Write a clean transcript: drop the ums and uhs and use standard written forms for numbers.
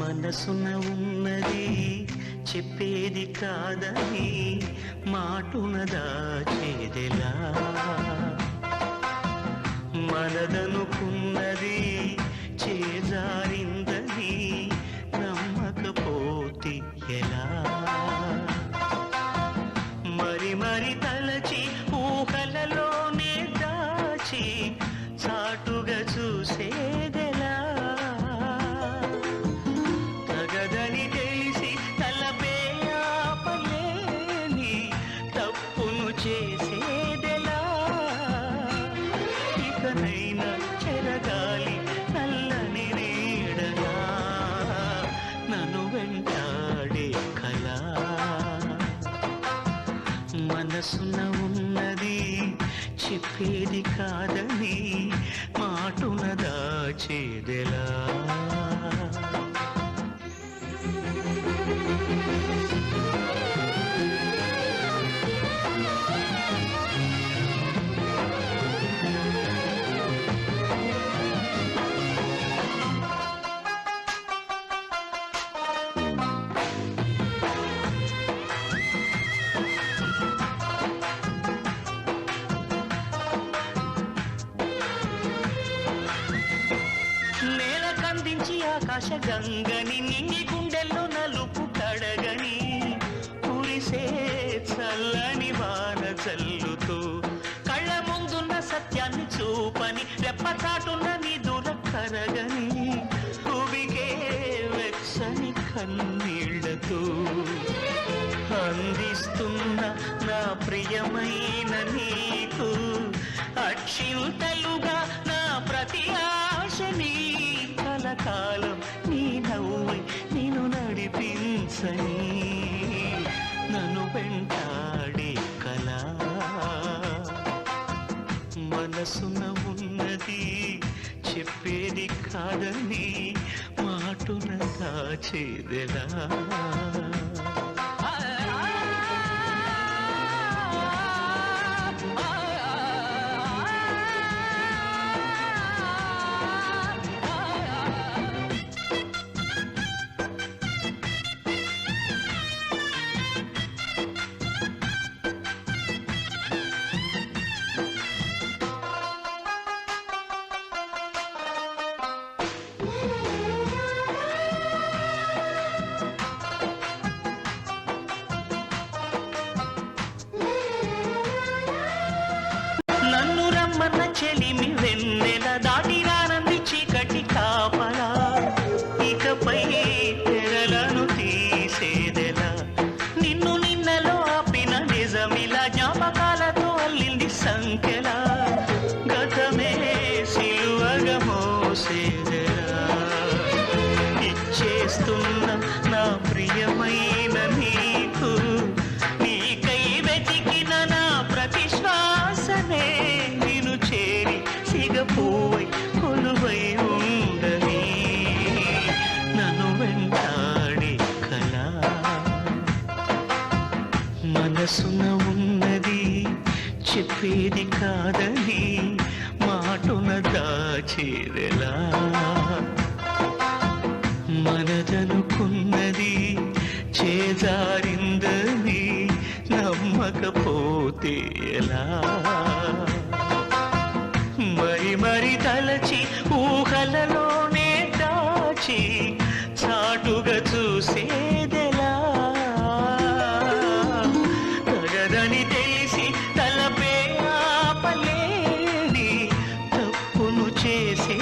మనసున ఉన్నది చెప్పేది కాదని మాటున దాచేదెలా మనదనుకున్నది చేజారిందని నమ్మకపోతే ఎలా మరి మరి తలచి ఊహలలోనే దాచి చాటుగా చూసేదెలా తగదని తెలిసి తలపే ఆపలేని తప్పును చేసేదెలా ఇకనైనా చెరగాలి నల్లని నీడలా నన్ను వెంటాడే కళ మనసున ఉన్నది చెప్పేది కాదని మాటున దాచేదెలా ఆకాశ గంగని నింగి గుండెల్లో నలుపు కడగని కురిసే చల్లని వాన చల్లుతూ కళ్ళ ముందున్న సత్యాన్ని చూపని రెప్పచాటున్న నిధుల కరగని భూమికే వెచ్చని కన్నీళ్లతో అందిస్తున్న నా ప్రియమైన నీకు అక్షింతలుగా నా ప్రతి ఆశని కలకాలం నీ నవ్వై నేను నడిపించని నన్ను వెంటాడే కళ మనసున ఉన్నది చెప్పేది కాదని మాటున దాచేదెలా నన్ను రమ్మన్న చెలిమి వెన్నెల దాటి రానంది చీకటి కాపలా ఇకపై తెరలను తీసేదెలా నిన్ను నిన్నలో ఆపిన నిజమిలా జ్ఞాపకాలతో అల్లింది సంఖ్యలా గతమే సిలువగా మోసేదెలా ఇచ్చేస్తున్న నా ప్రియమైన నీకు నీకై వెతికిన నా ప్రతి శ్వాసనే నిన్ను చేరి సిగపోయి కొలువై ఉండని నన్ను వెంటాడే కళ మనసున ఉన్నది చెప్పేది కాదని మాటున దాచేదెలా మనదనుకున్నది చేజారిందని నమ్మకపోతే ఎలా మరి మరి తలచి ఊహలలోనే దాచి చాటుగా చూసేదెలా తగదని తెలిసి తలపే ఆపలేని తప్పును చేసే